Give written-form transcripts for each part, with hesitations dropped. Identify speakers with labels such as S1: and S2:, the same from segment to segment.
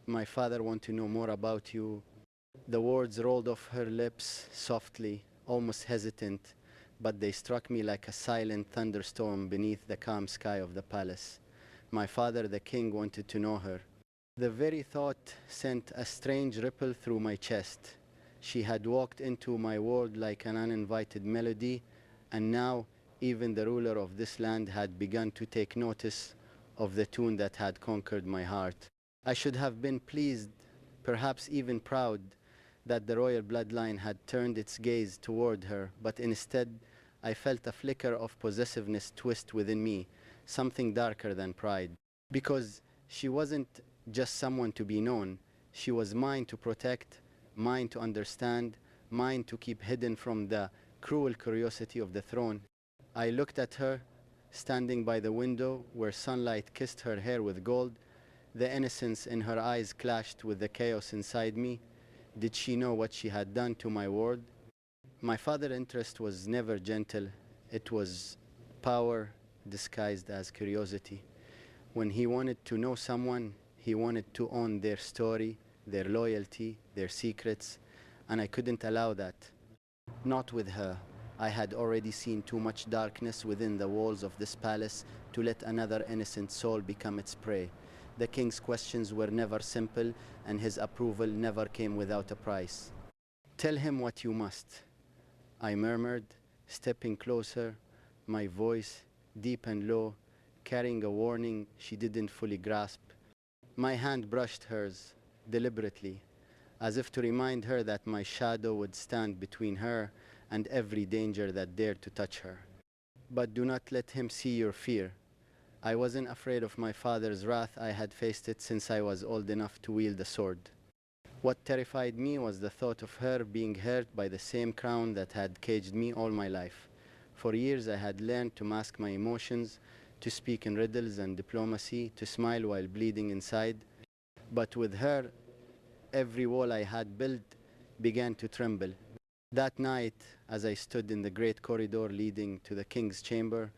S1: My father wants to know more about you. The words rolled off her lips softly, almost hesitant, but they struck me like a silent thunderstorm beneath the calm sky of the palace. My father, the king, wanted to know her. The very thought sent a strange ripple through my chest. She had walked into my world like an uninvited melody, and now even the ruler of this land had begun to take notice of the tune that had conquered my heart. I should have been pleased, perhaps even proud, that the royal bloodline had turned its gaze toward her, but instead I felt a flicker of possessiveness twist within me, something darker than pride. Because she wasn't just someone to be known, she was mine to protect, mine to understand, mine to keep hidden from the cruel curiosity of the throne. I looked at her, standing by the window where sunlight kissed her hair with gold. The innocence in her eyes clashed with the chaos inside me. Did she know what she had done to my world? My father's interest was never gentle. It was power disguised as curiosity. When he wanted to know someone, he wanted to own their story, their loyalty, their secrets, and I couldn't allow that. Not with her. I had already seen too much darkness within the walls of this palace to let another innocent soul become its prey. The king's questions were never simple, and his approval never came without a price. "Tell him what you must," I murmured, stepping closer, my voice deep and low, carrying a warning she didn't fully grasp. My hand brushed hers, deliberately, as if to remind her that my shadow would stand between her and every danger that dared to touch her. "But do not let him see your fear." I wasn't afraid of my father's wrath. I had faced it since I was old enough to wield a sword. What terrified me was the thought of her being hurt by the same crown that had caged me all my life. For years I had learned to mask my emotions, to speak in riddles and diplomacy, to smile while bleeding inside. But with her, every wall I had built began to tremble. That night, as I stood in the great corridor leading to the king's chamber,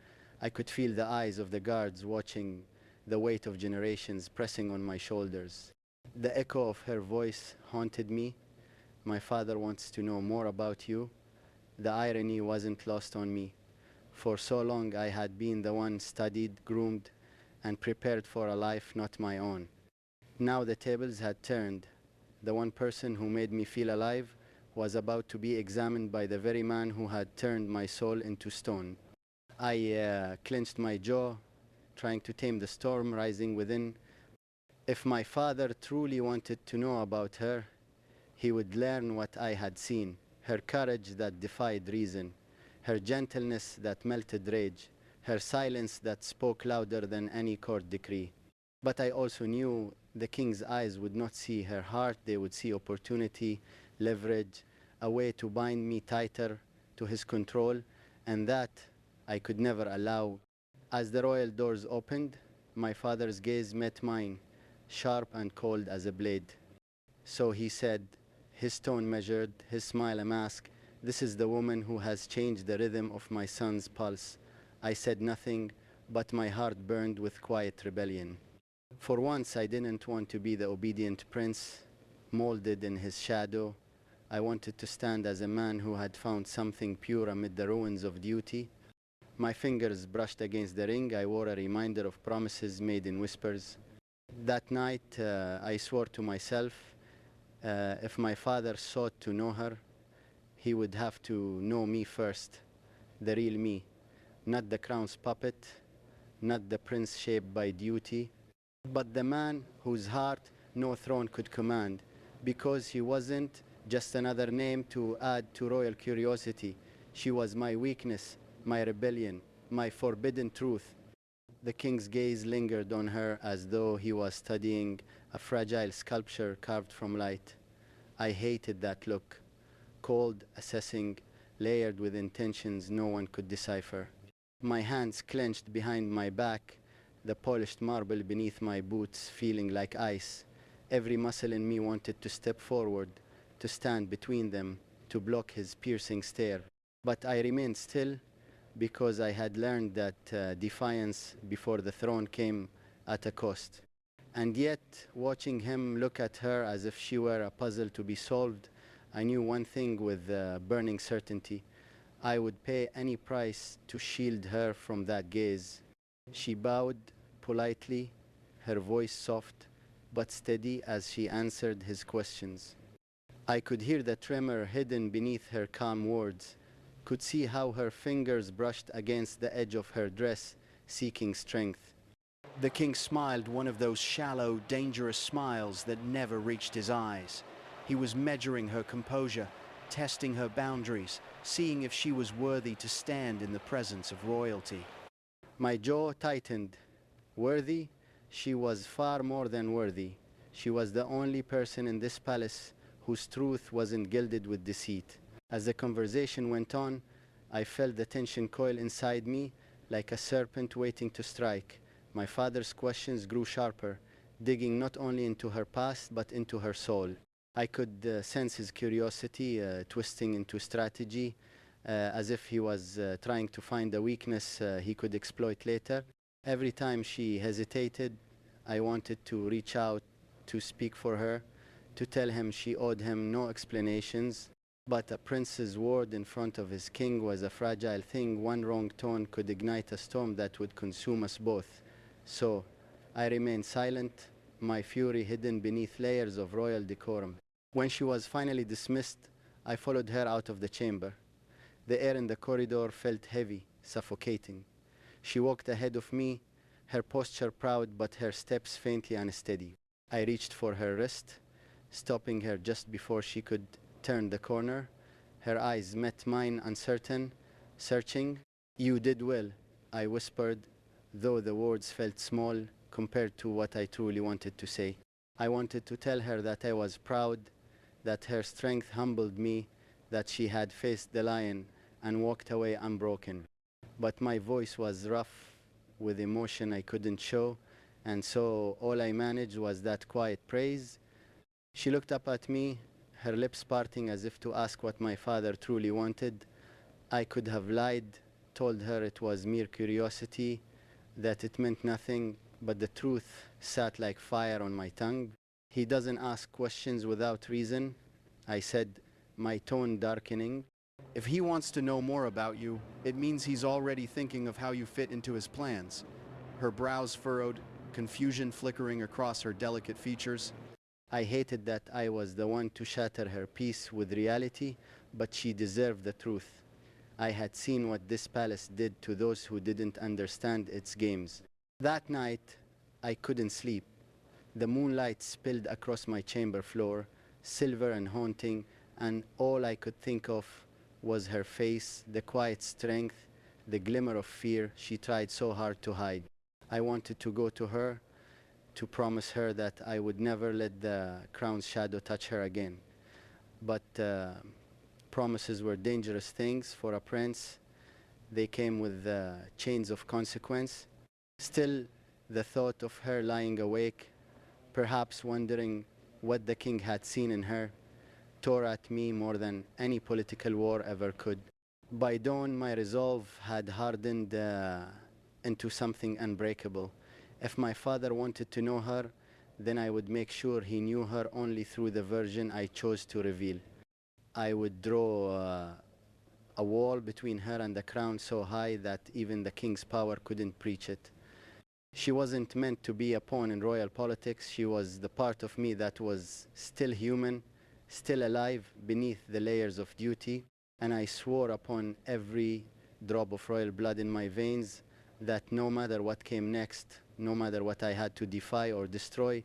S1: I could feel the eyes of the guards watching, the weight of generations pressing on my shoulders. The echo of her voice haunted me. "My father wants to know more about you." The irony wasn't lost on me. For so long I had been the one studied, groomed, and prepared for a life not my own. Now the tables had turned. The one person who made me feel alive was about to be examined by the very man who had turned my soul into stone. I clenched my jaw, trying to tame the storm rising within. If my father truly wanted to know about her, he would learn what I had seen: her courage that defied reason, her gentleness that melted rage, her silence that spoke louder than any court decree. But I also knew the king's eyes would not see her heart. They would see opportunity, leverage, a way to bind me tighter to his control, and that I could never allow. As the royal doors opened, my father's gaze met mine, sharp and cold as a blade. "So," he said, his tone measured, his smile a mask, "this is the woman who has changed the rhythm of my son's pulse." I said nothing, but my heart burned with quiet rebellion. For once, I didn't want to be the obedient prince, molded in his shadow. I wanted to stand as a man who had found something pure amid the ruins of duty. My fingers brushed against the ring. I wore a reminder of promises made in whispers. That night, I swore to myself, if my father sought to know her, he would have to know me first, the real me, not the crown's puppet, not the prince shaped by duty, but the man whose heart no throne could command, because he wasn't just another name to add to royal curiosity. She was my weakness, my rebellion, my forbidden truth. The king's gaze lingered on her as though he was studying a fragile sculpture carved from light. I hated that look, cold, assessing, layered with intentions no one could decipher. My hands clenched behind my back, the polished marble beneath my boots feeling like ice. Every muscle in me wanted to step forward, to stand between them, to block his piercing stare. But I remained still, because I had learned that defiance before the throne came at a cost. And yet, watching him look at her as if she were a puzzle to be solved, I knew one thing with burning certainty. I would pay any price to shield her from that gaze. She bowed politely, her voice soft but steady as she answered his questions. I could hear the tremor hidden beneath her calm words, could see how her fingers brushed against the edge of her dress, seeking strength.
S2: The king smiled one of those shallow, dangerous smiles that never reached his eyes. He was measuring her composure, testing her boundaries, seeing if she was worthy to stand in the presence of royalty.
S1: My jaw tightened. Worthy? She was far more than worthy. She was the only person in this palace whose truth wasn't gilded with deceit. As the conversation went on, I felt the tension coil inside me like a serpent waiting to strike. My father's questions grew sharper, digging not only into her past but into her soul. I could sense his curiosity twisting into strategy, as if he was trying to find a weakness he could exploit later. Every time she hesitated, I wanted to reach out to speak for her, to tell him she owed him no explanations. But a prince's word in front of his king was a fragile thing. One wrong tone could ignite a storm that would consume us both. So I remained silent, my fury hidden beneath layers of royal decorum. When she was finally dismissed, I followed her out of the chamber. The air in the corridor felt heavy, suffocating. She walked ahead of me, her posture proud but her steps faintly unsteady. I reached for her wrist, stopping her just before she could turn the corner. Her eyes met mine, uncertain, searching. "You did well," I whispered, though the words felt small compared to what I truly wanted to say. I wanted to tell her that I was proud, that her strength humbled me, that she had faced the lion and walked away unbroken. But my voice was rough with emotion I couldn't show, and so all I managed was that quiet praise. She looked up at me, her lips parting as if to ask what my father truly wanted. I could have lied, told her it was mere curiosity, that it meant nothing, but the truth sat like fire on my tongue. "He doesn't ask questions without reason," I said, my tone darkening.
S2: If he wants to know more about you, it means he's already thinking of how you fit into his plans. Her brows furrowed, confusion flickering across her delicate features.
S1: I hated that I was the one to shatter her peace with reality, but she deserved the truth. I had seen what this palace did to those who didn't understand its games. That night, I couldn't sleep. The moonlight spilled across my chamber floor, silver and haunting, and all I could think of was her face, the quiet strength, the glimmer of fear she tried so hard to hide. I wanted to go to her, to promise her that I would never let the crown's shadow touch her again. But promises were dangerous things for a prince. They came with chains of consequence. Still, the thought of her lying awake, perhaps wondering what the king had seen in her, tore at me more than any political war ever could. By dawn, my resolve had hardened into something unbreakable. If my father wanted to know her, then I would make sure he knew her only through the version I chose to reveal. I would draw a wall between her and the crown so high that even the king's power couldn't breach it. She wasn't meant to be a pawn in royal politics. She was the part of me that was still human, still alive beneath the layers of duty. And I swore upon every drop of royal blood in my veins that no matter what came next, no matter what I had to defy or destroy,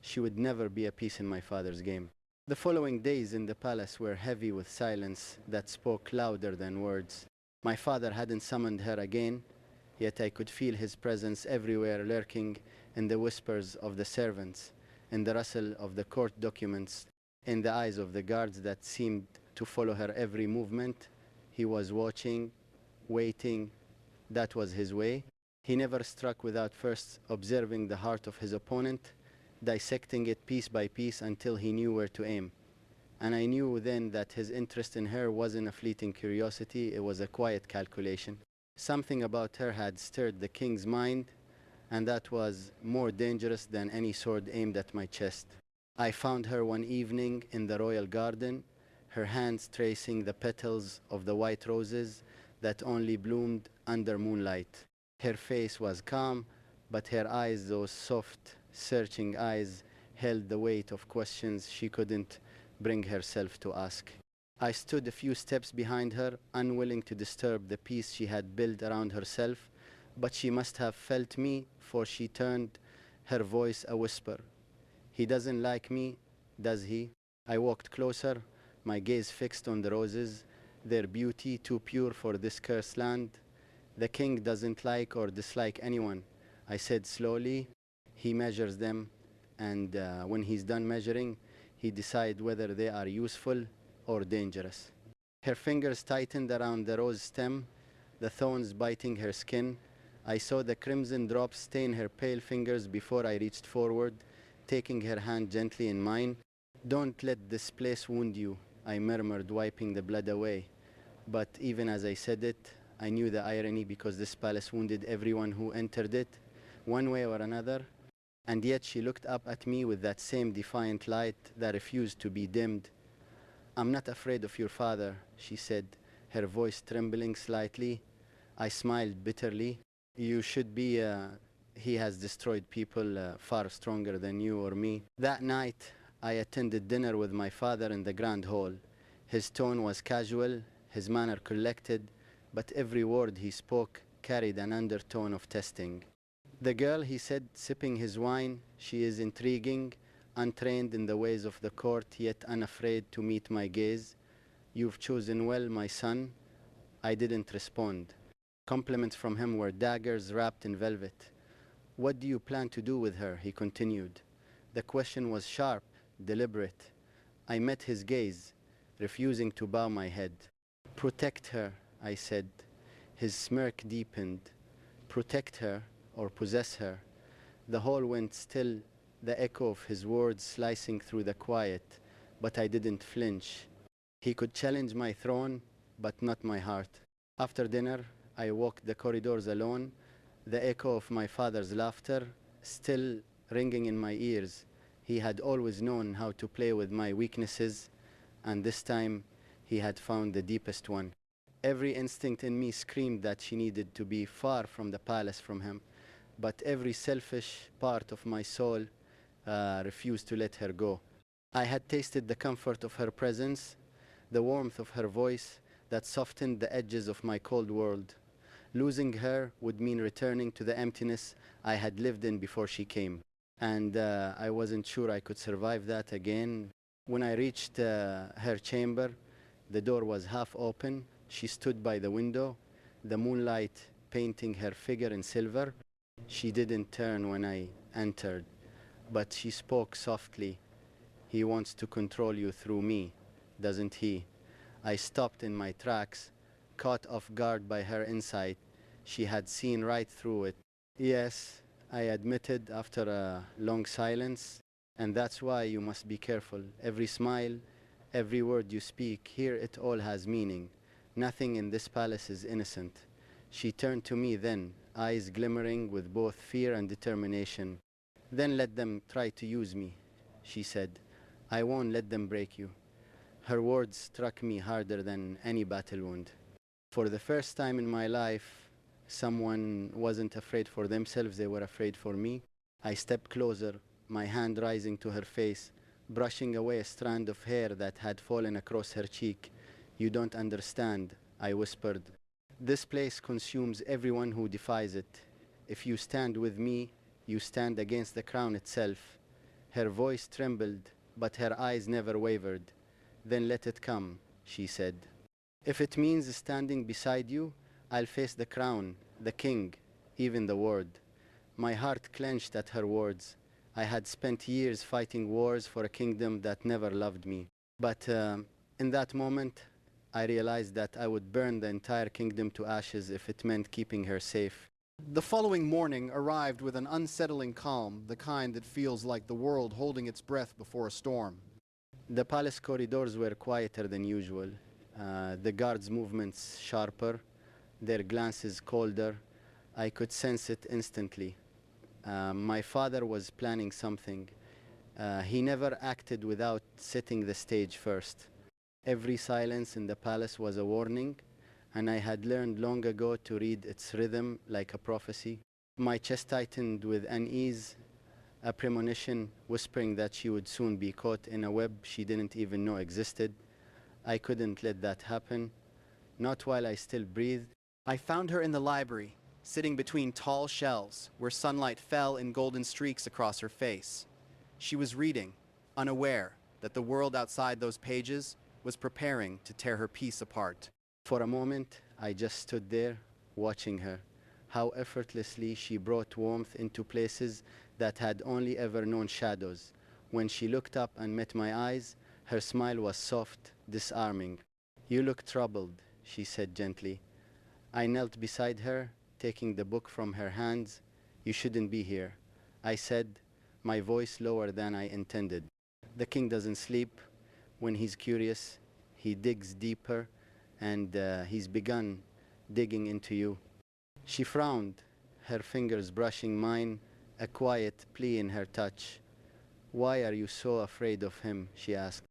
S1: she would never be a piece in my father's game. The following days in the palace were heavy with silence that spoke louder than words. My father hadn't summoned her again, yet I could feel his presence everywhere, lurking in the whispers of the servants, in the rustle of the court documents, in the eyes of the guards that seemed to follow her every movement. He was watching, waiting. That was his way. He never struck without first observing the heart of his opponent, dissecting it piece by piece until he knew where to aim. And I knew then that his interest in her wasn't a fleeting curiosity, it was a quiet calculation. Something about her had stirred the king's mind, and that was more dangerous than any sword aimed at my chest. I found her one evening in the royal garden, her hands tracing the petals of the white roses that only bloomed under moonlight. Her face was calm, but her eyes, those soft, searching eyes, held the weight of questions she couldn't bring herself to ask. I stood a few steps behind her, unwilling to disturb the peace she had built around herself, but she must have felt me, for she turned, her voice a whisper. "He doesn't like me, does he?" I walked closer, my gaze fixed on the roses, their beauty too pure for this cursed land. "The king doesn't like or dislike anyone," I said slowly. "He measures them, and when he's done measuring, he decides whether they are useful or dangerous." Her fingers tightened around the rose stem, the thorns biting her skin. I saw the crimson drops stain her pale fingers before I reached forward, taking her hand gently in mine. "Don't let this place wound you," I murmured, wiping the blood away. But even as I said it, I knew the irony, because this palace wounded everyone who entered it, one way or another. And yet she looked up at me with that same defiant light that refused to be dimmed. "I'm not afraid of your father," she said, her voice trembling slightly. I smiled bitterly. "You should be. He has destroyed people far stronger than you or me." That night, I attended dinner with my father in the grand hall. His tone was casual, his manner collected, but every word he spoke carried an undertone of testing. "The girl," he said, sipping his wine, "she is intriguing, untrained in the ways of the court, yet unafraid to meet my gaze. You've chosen well, my son." I didn't respond. Compliments from him were daggers wrapped in velvet. "What do you plan to do with her?" he continued. The question was sharp, deliberate. I met his gaze, refusing to bow my head. "Protect her," I said. His smirk deepened. "Protect her or possess her?" The hall went still, the echo of his words slicing through the quiet, but I didn't flinch. He could challenge my throne, but not my heart. After dinner, I walked the corridors alone, the echo of my father's laughter still ringing in my ears. He had always known how to play with my weaknesses, and this time he had found the deepest one. Every instinct in me screamed that she needed to be far from the palace from him, but every selfish part of my soul refused to let her go. I had tasted the comfort of her presence, the warmth of her voice that softened the edges of my cold world. Losing her would mean returning to the emptiness I had lived in before she came. And I wasn't sure I could survive that again. When I reached her chamber, the door was half open. She stood by the window, the moonlight painting her figure in silver. She didn't turn when I entered, but she spoke softly. "He wants to control you through me, doesn't he?" I stopped in my tracks, caught off guard by her insight. She had seen right through it. "Yes," I admitted after a long silence, "and that's why you must be careful. Every smile, every word you speak, here it all has meaning. Nothing in this palace is innocent." She turned to me then, eyes glimmering with both fear and determination. "Then let them try to use me," she said. "I won't let them break you." Her words struck me harder than any battle wound. For the first time in my life, someone wasn't afraid for themselves, they were afraid for me. I stepped closer, my hand rising to her face, brushing away a strand of hair that had fallen across her cheek. "You don't understand," I whispered. "This place consumes everyone who defies it. If you stand with me, you stand against the crown itself." Her voice trembled, but her eyes never wavered. "Then let it come," she said. "If it means standing beside you, I'll face the crown, the king, even the world." My heart clenched at her words. I had spent years fighting wars for a kingdom that never loved me. But in that moment, I realized that I would burn the entire kingdom to ashes if it meant keeping her safe.
S3: The following morning arrived with an unsettling calm, the kind that feels like the world holding its breath before a storm.
S1: The palace corridors were quieter than usual. The guards' movements sharper, their glances colder. I could sense it instantly. My father was planning something. He never acted without setting the stage first. Every silence in the palace was a warning, and I had learned long ago to read its rhythm like a prophecy. My chest tightened with unease, a premonition whispering that she would soon be caught in a web she didn't even know existed. I couldn't let that happen, not while I still breathed.
S3: I found her in the library, sitting between tall shelves where sunlight fell in golden streaks across her face. She was reading, unaware that the world outside those pages was preparing to tear her piece apart.
S1: For a moment, I just stood there, watching her, how effortlessly she brought warmth into places that had only ever known shadows. When she looked up and met my eyes, her smile was soft, disarming. "You look troubled," she said gently. I knelt beside her, taking the book from her hands. "You shouldn't be here," I said, my voice lower than I intended. "The king doesn't sleep. When he's curious, he digs deeper, and he's begun digging into you." She frowned, her fingers brushing mine, a quiet plea in her touch. "Why are you so afraid of him?" she asked.